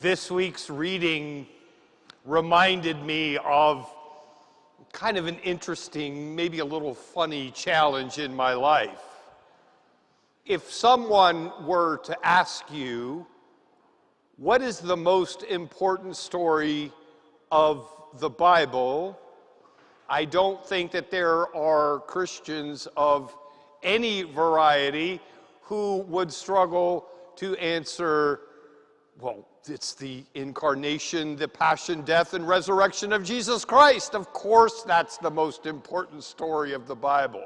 This week's reading reminded me of kind of an interesting, maybe a little funny challenge in my life. If someone were to ask you, what is the most important story of the Bible? I don't think that there are Christians of any variety who would struggle to answer, well, it's the incarnation, the passion, death, and resurrection of Jesus Christ. Of course, that's the most important story of the Bible.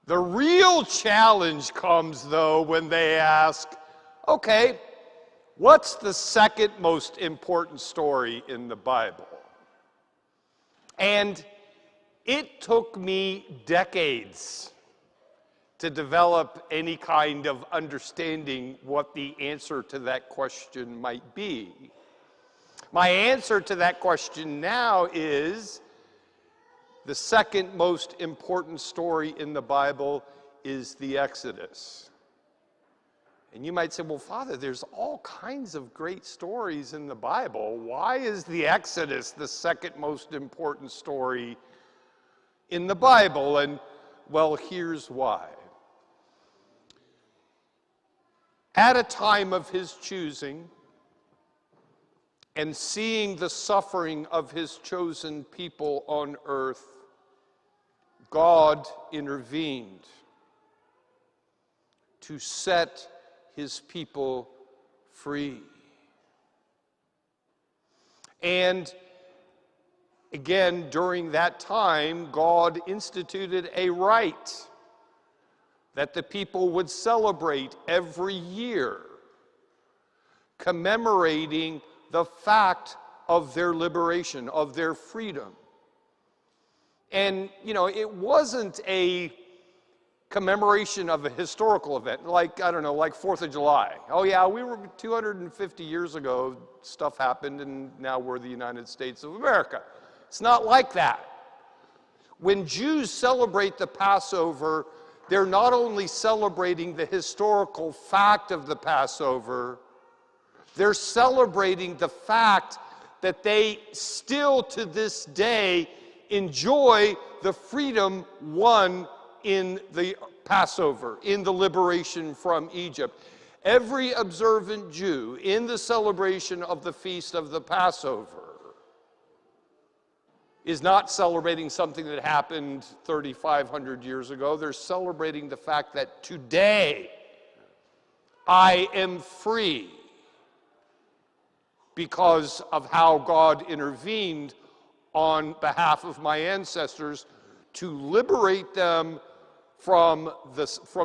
The real challenge comes, though, when they ask, okay, what's the second most important story in the Bible? And it took me decades to develop any kind of understanding what the answer to that question might be. My answer to that question now is the second most important story in the Bible is the Exodus. And you might say, well, Father, there's all kinds of great stories in the Bible. Why is the Exodus the second most important story in the Bible? And, well, here's why. At a time of his choosing, and seeing the suffering of his chosen people on earth, God intervened to set his people free. And again, during that time, God instituted a rite that the people would celebrate every year, commemorating the fact of their liberation, of their freedom. And, it wasn't a commemoration of a historical event, like 4th of July. Oh yeah, we were 250 years ago, stuff happened, and now we're the United States of America. It's not like that. When Jews celebrate the Passover, they're not only celebrating the historical fact of the Passover, they're celebrating the fact that they still to this day enjoy the freedom won in the Passover, in the liberation from Egypt. Every observant Jew in the celebration of the feast of the Passover is not celebrating something that happened 3,500 years ago. They're celebrating the fact that today I am free because of how God intervened on behalf of my ancestors to liberate them from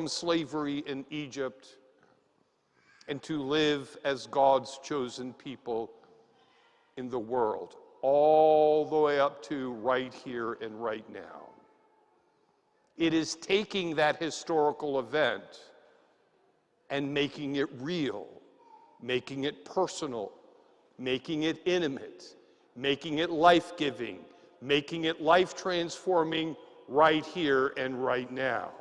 slavery in Egypt and to live as God's chosen people in the world, all the way up to right here and right now. It is taking that historical event and making it real, making it personal, making it intimate, making it life-giving, making it life-transforming right here and right now.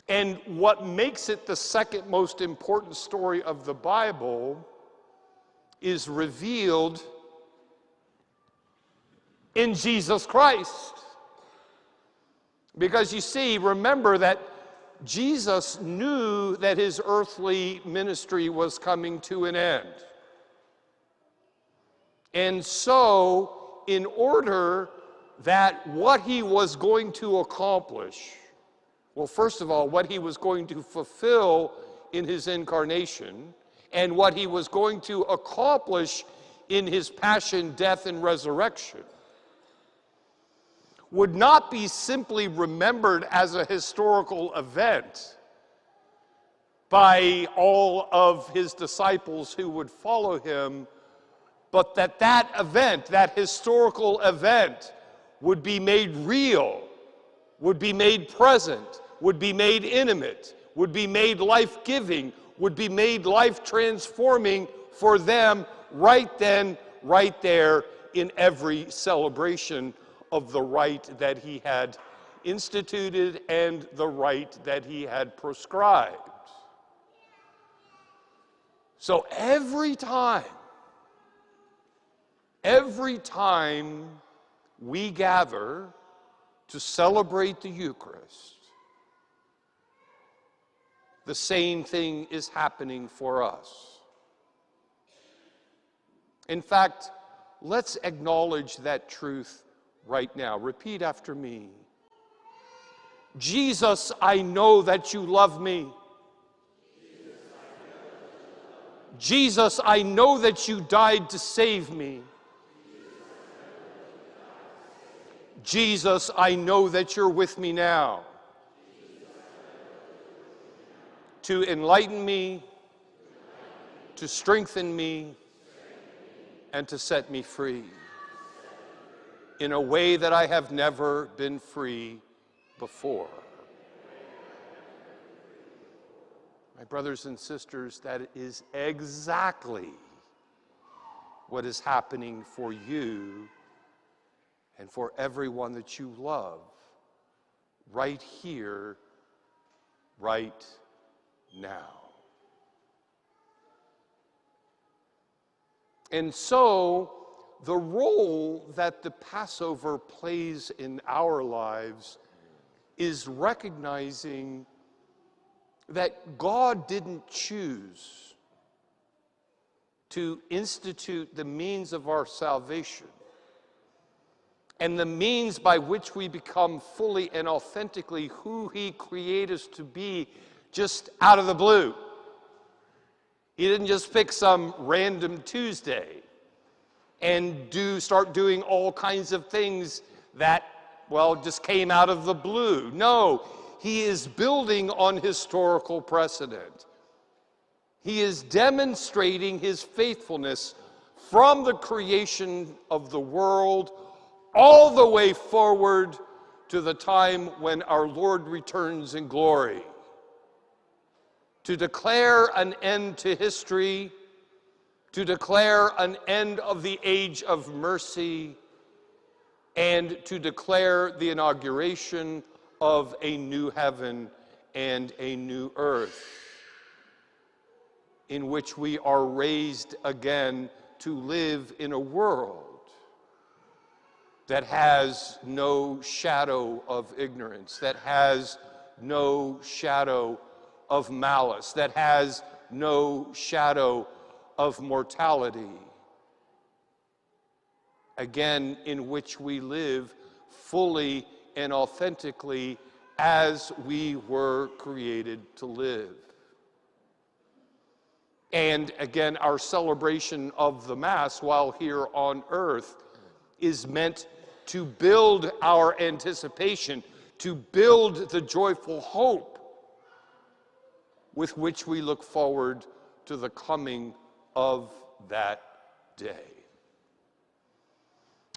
And what makes it the second most important story of the Bible is revealed in Jesus Christ. Because you see, remember that Jesus knew that his earthly ministry was coming to an end. And so, in order that what he was going to accomplish, well, first of all, what he was going to fulfill in his incarnation, and what he was going to accomplish in his passion, death, and resurrection, would not be simply remembered as a historical event by all of his disciples who would follow him, but that event, that historical event, would be made real, would be made present, would be made intimate, would be made life-giving, would be made life-transforming for them right then, right there, in every celebration of the rite that he had instituted and the rite that he had prescribed. So every time we gather to celebrate the Eucharist, the same thing is happening for us. In fact, let's acknowledge that truth right now. Repeat after me. Jesus, I know that you love me. Jesus, I know that you died to save me. Jesus, I know that you're with me now to enlighten me, to strengthen me, and to set me free in a way that I have never been free before. My brothers and sisters, that is exactly what is happening for you and for everyone that you love right here, right now. And so, the role that the Passover plays in our lives is recognizing that God didn't choose to institute the means of our salvation and the means by which we become fully and authentically who He created us to be just out of the blue. He didn't just pick some random Tuesday and start doing all kinds of things that, well, just came out of the blue. No, He is building on historical precedent. He is demonstrating His faithfulness from the creation of the world all the way forward to the time when our Lord returns in glory, to declare an end to history, to declare an end of the age of mercy, and to declare the inauguration of a new heaven and a new earth, in which we are raised again to live in a world that has no shadow of ignorance, that has no shadow of malice, that has no shadow of mortality. Again, in which we live fully and authentically as we were created to live. And again, our celebration of the Mass while here on earth is meant to build our anticipation, to build the joyful hope with which we look forward to the coming of that day.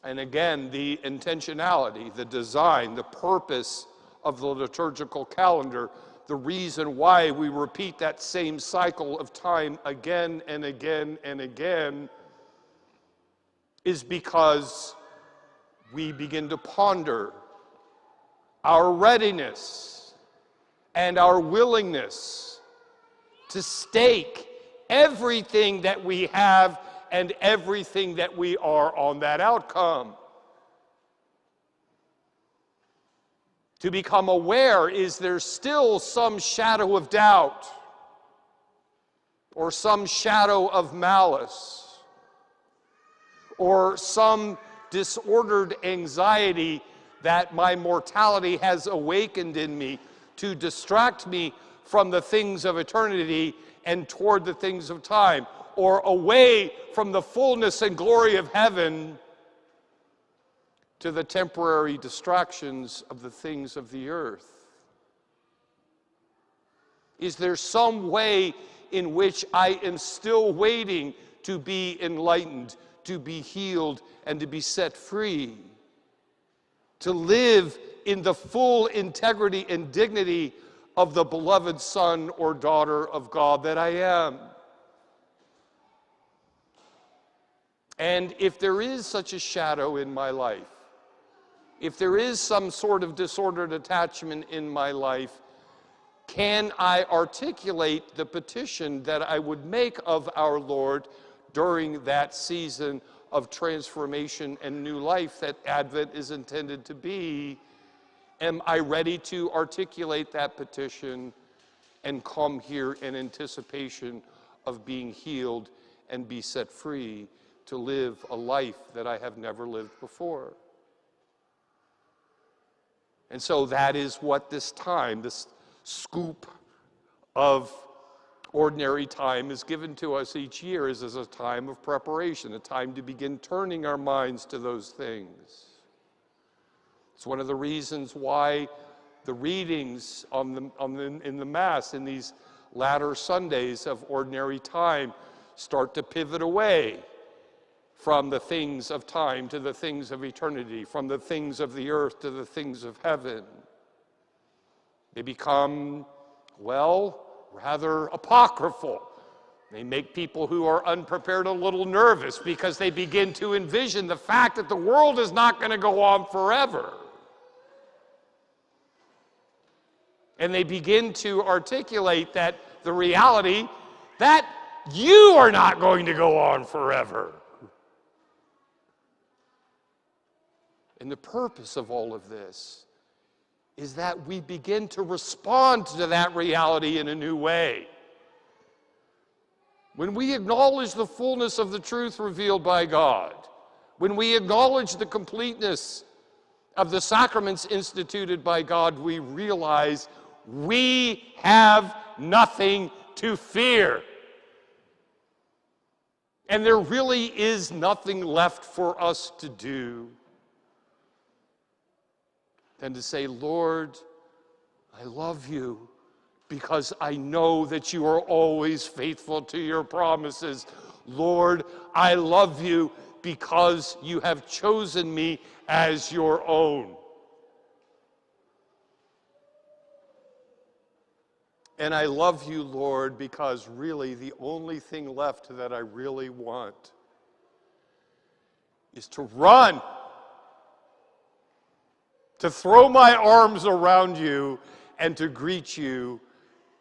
And again, the intentionality, the design, the purpose of the liturgical calendar, the reason why we repeat that same cycle of time again and again and again is because we begin to ponder our readiness and our willingness to stake everything that we have and everything that we are on that outcome. To become aware, is there still some shadow of doubt or some shadow of malice or some disordered anxiety that my mortality has awakened in me to distract me from the things of eternity and toward the things of time, or away from the fullness and glory of heaven to the temporary distractions of the things of the earth? Is there some way in which I am still waiting to be enlightened, to be healed, and to be set free, to live in the full integrity and dignity of the beloved son or daughter of God that I am? And if there is such a shadow in my life, if there is some sort of disordered attachment in my life, can I articulate the petition that I would make of our Lord during that season of transformation and new life that Advent is intended to be? Am I ready to articulate that petition and come here in anticipation of being healed and be set free to live a life that I have never lived before? And so that is what this time, this scoop of ordinary time is given to us each year, is as a time of preparation, a time to begin turning our minds to those things. It's one of the reasons why the readings in the Mass in these latter Sundays of ordinary time start to pivot away from the things of time to the things of eternity, from the things of the earth to the things of heaven. They become, well, rather apocryphal. They make people who are unprepared a little nervous because they begin to envision the fact that the world is not going to go on forever. And they begin to articulate that the reality that you are not going to go on forever. And the purpose of all of this is that we begin to respond to that reality in a new way. When we acknowledge the fullness of the truth revealed by God, when we acknowledge the completeness of the sacraments instituted by God, we realize we have nothing to fear. And there really is nothing left for us to do than to say, Lord, I love you because I know that you are always faithful to your promises. Lord, I love you because you have chosen me as your own. And I love you, Lord, because really the only thing left that I really want is to run, to throw my arms around you, and to greet you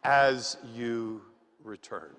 as you return.